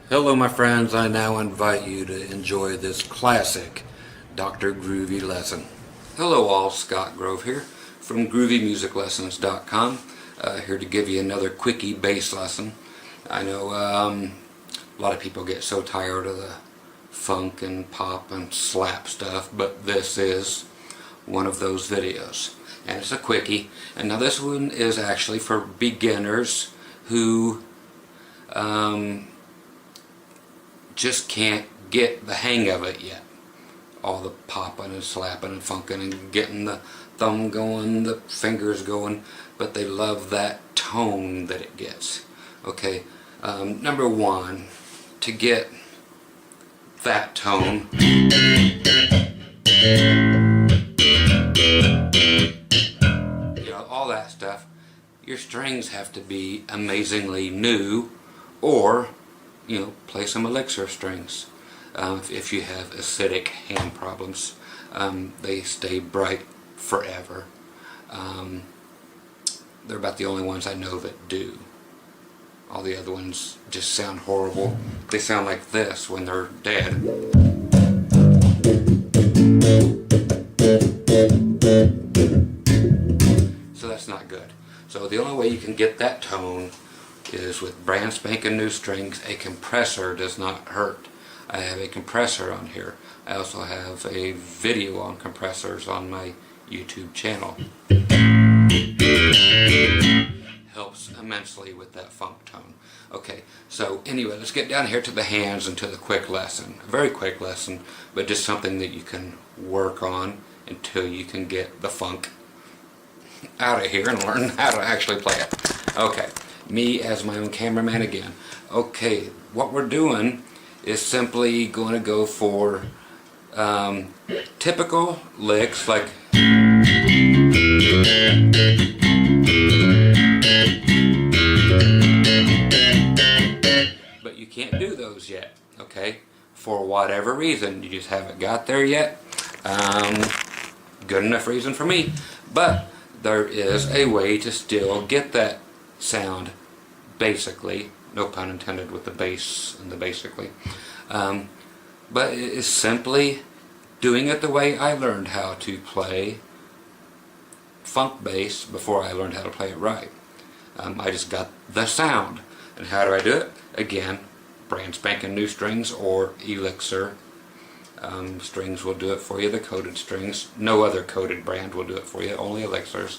Hello my friends, I now invite you to enjoy this classic Dr. Groovy lesson. Hello all, Scott Grove here from GroovyMusicLessons.com, here to give you another quickie bass lesson. I know a lot of people get so tired of the funk and pop and slap stuff, but this is one of those videos. And it's a quickie. And now this one is actually for beginners who just can't get the hang of it yet. All the popping and slapping and funking and getting the thumb going, the fingers going, but they love that tone that it gets. Okay, number one, to get that tone, you know, all that stuff, your strings have to be amazingly new, or you know, play some elixir strings. If you have acidic hand problems, they stay bright forever. They're about the only ones I know that do. All the other ones just sound horrible. They sound like this when they're dead. So that's not good. So the only way you can get that tone is with brand spanking new strings. A compressor does not hurt. I have a compressor on here. I also have a video on compressors on my YouTube channel. Helps immensely with that funk tone. Okay, so anyway, let's get down here to the hands and to the quick lesson. A very quick lesson, but just something that you can work on until you can get the funk out of here and learn how to actually play it. Okay. Me as my own cameraman again. Okay, what we're doing is simply going to go for typical licks like but you can't do those yet, okay? For whatever reason, you just haven't got there yet. Good enough reason for me, but there is a way to still get that sound, basically, no pun intended with the bass and the basically, but it is simply doing it the way I learned how to play funk bass before I learned how to play it right. I just got the sound. And how do I do it? Again, brand spanking new strings or elixir strings will do it for you. The coated strings, no other coated brand will do it for you, only elixirs.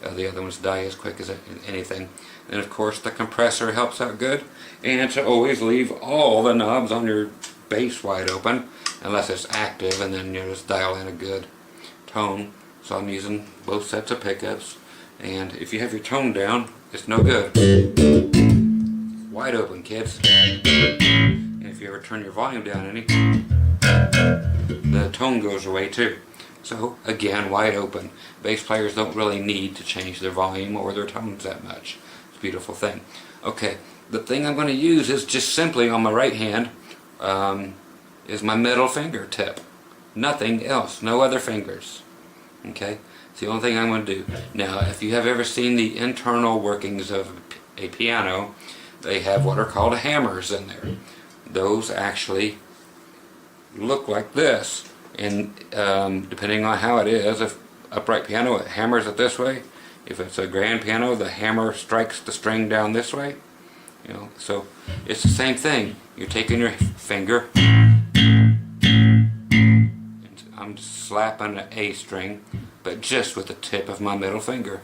The other ones die as quick as anything. And of course the compressor helps out good, and to always leave all the knobs on your bass wide open unless it's active, and then you just dial in a good tone. So I'm using both sets of pickups, and if you have your tone down, it's no good. Wide open, kids. And if you ever turn your volume down any, the tone goes away too. So again, wide open. Bass players don't really need to change their volume or their tones that much. It's a beautiful thing. Okay, the thing I'm going to use is just simply on my right hand is my middle finger tip. Nothing else, no other fingers. Okay, it's the only thing I'm going to do. Now, if you have ever seen the internal workings of a piano, they have what are called hammers in there. Those actually look like this. And depending on how it is, if upright piano, it hammers it this way. If it's a grand piano, the hammer strikes the string down this way. You know, so it's the same thing. You're taking your finger, and I'm slapping an A string, but just with the tip of my middle finger.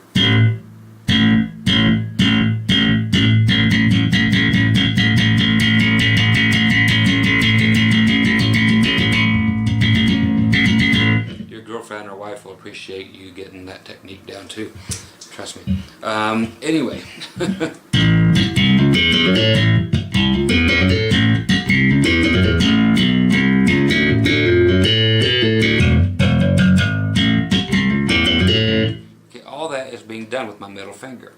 Girlfriend or wife will appreciate you getting that technique down too. Trust me. Anyway. Okay, all that is being done with my middle finger.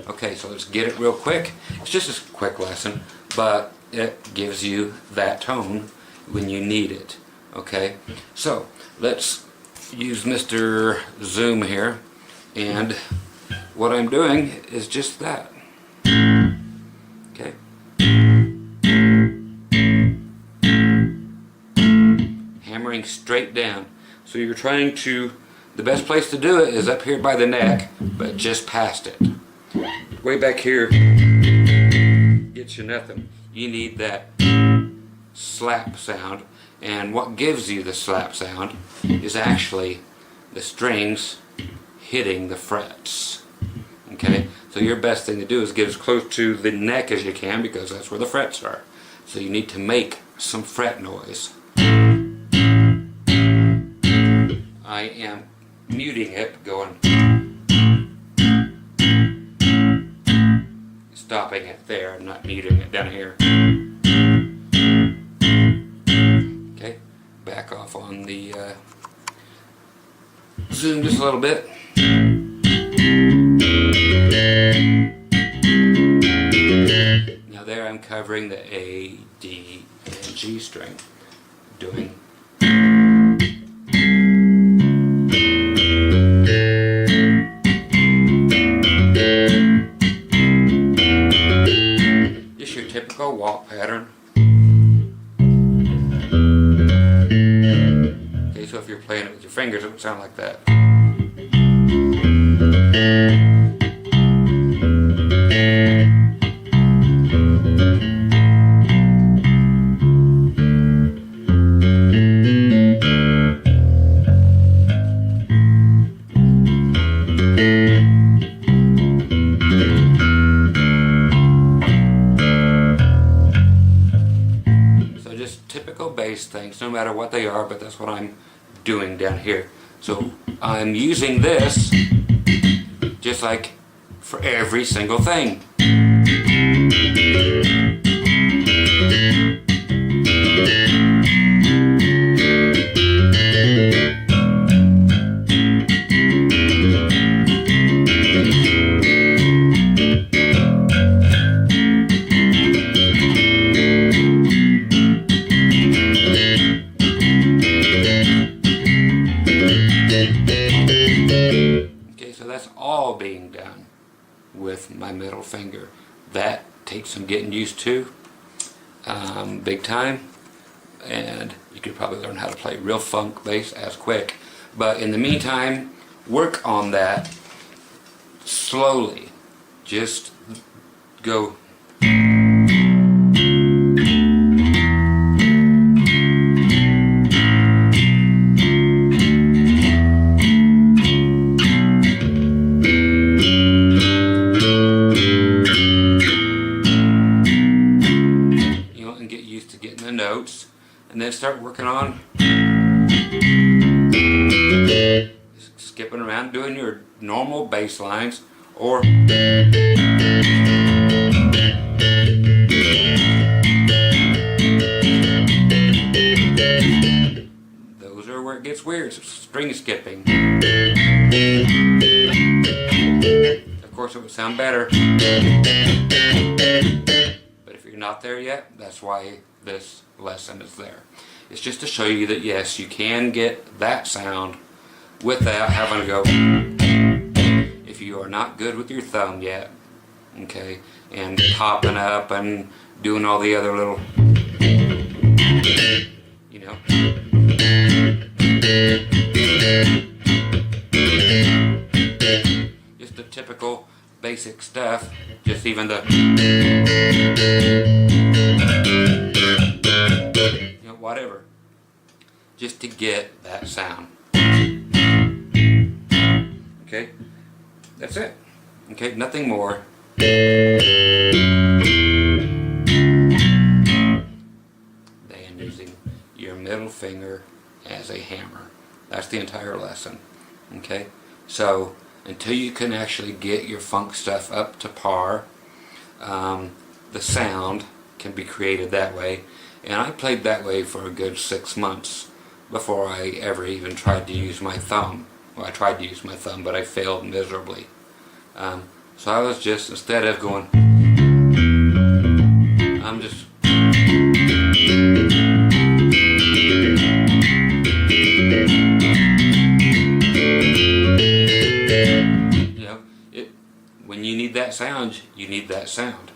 Okay, so let's get it real quick. It's just a quick lesson, but it gives you that tone when you need it. Okay, so let's use Mr. Zoom here, and what I'm doing is just that. Okay. coming straight down. So you're trying to, the best place to do it is up here by the neck, but just past it. Way back here gets you nothing. You need that slap sound, and what gives you the slap sound is actually the strings hitting the frets. Okay, so your best thing to do is get as close to the neck as you can, because that's where the frets are. So you need to make some fret noise. I am muting it, going, stopping it there. I'm not muting it down here. Okay, back off on the zoom just a little bit. Now there I'm covering the A, D, and G string, doing just your typical walk pattern. Okay, so if you're playing it with your fingers, it would sound like that. Typical bass things, no matter what they are, but that's what I'm doing down here. So I'm using this just like for every single thing. Okay, so that's all being done with my middle finger. That takes some getting used to, big time, and you could probably learn how to play real funk bass as quick. But in the meantime, work on that slowly. Just go. Notes, and then start working on skipping around doing your normal bass lines, or those are where it gets weird. String skipping. Of course it would sound better, but if you're not there yet, that's why this lesson is there. It's just to show you that yes, you can get that sound without having to go. If you are not good with your thumb yet, okay, and popping up and doing all the other little, you know, just the typical basic stuff, just even the, you know, whatever, just to get that sound. Okay, that's it. Okay, nothing more. Than using your middle finger as a hammer. That's the entire lesson. Okay, so until you can actually get your funk stuff up to par, the sound can be created that way. And I played that way for a good 6 months before I ever even tried to use my thumb. Well, I tried to use my thumb, but I failed miserably. So I was just, instead of going, I'm just, you know, when you need that sound, you need that sound.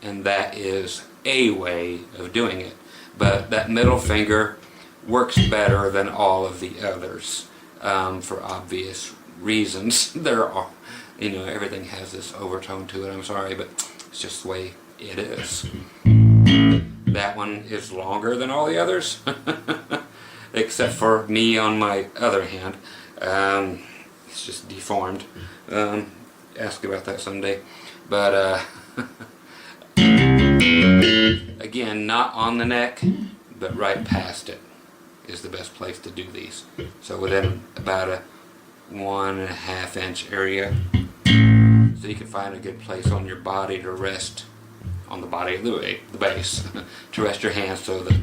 And that is a way of doing it. But that middle finger works better than all of the others for obvious reasons. There are, you know, everything has this overtone to it. I'm sorry, but it's just the way it is. That one is longer than all the others, except for me on my other hand. It's just deformed. Ask about that someday. But again, not on the neck, but right past it is the best place to do these. So within about a 1.5 inch area, so you can find a good place on your body to rest, on the body of the bass, to rest your hands so that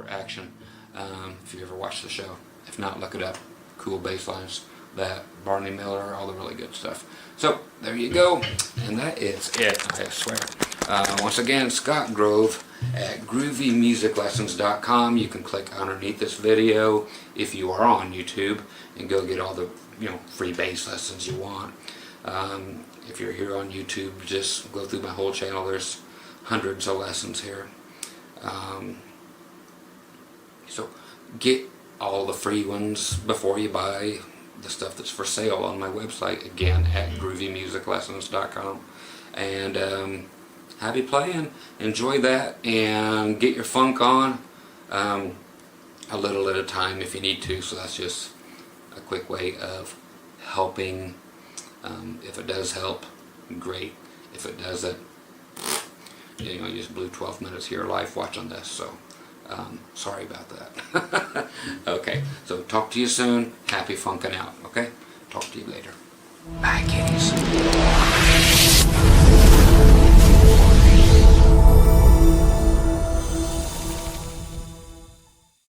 action, if you ever watched the show. If not, look it up. Cool bass lines, that Barney Miller, all the really good stuff. So there you go, and that is it, I swear. Once again, Scott Grove at groovymusiclessons.com. You can click underneath this video if you are on YouTube and go get all the, you know, free bass lessons you want. If you're here on YouTube, just go through my whole channel. There's hundreds of lessons here. So get all the free ones before you buy the stuff that's for sale on my website, again at groovymusiclessons.com. And happy playing, enjoy that, and get your funk on a little at a time if you need to. So that's just a quick way of helping. If it does help, great. If it doesn't, you know, you just blew 12 minutes of your life watching this. So sorry about that. Okay, so talk to you soon. Happy funking out, okay? Talk to you later. Bye, kitties.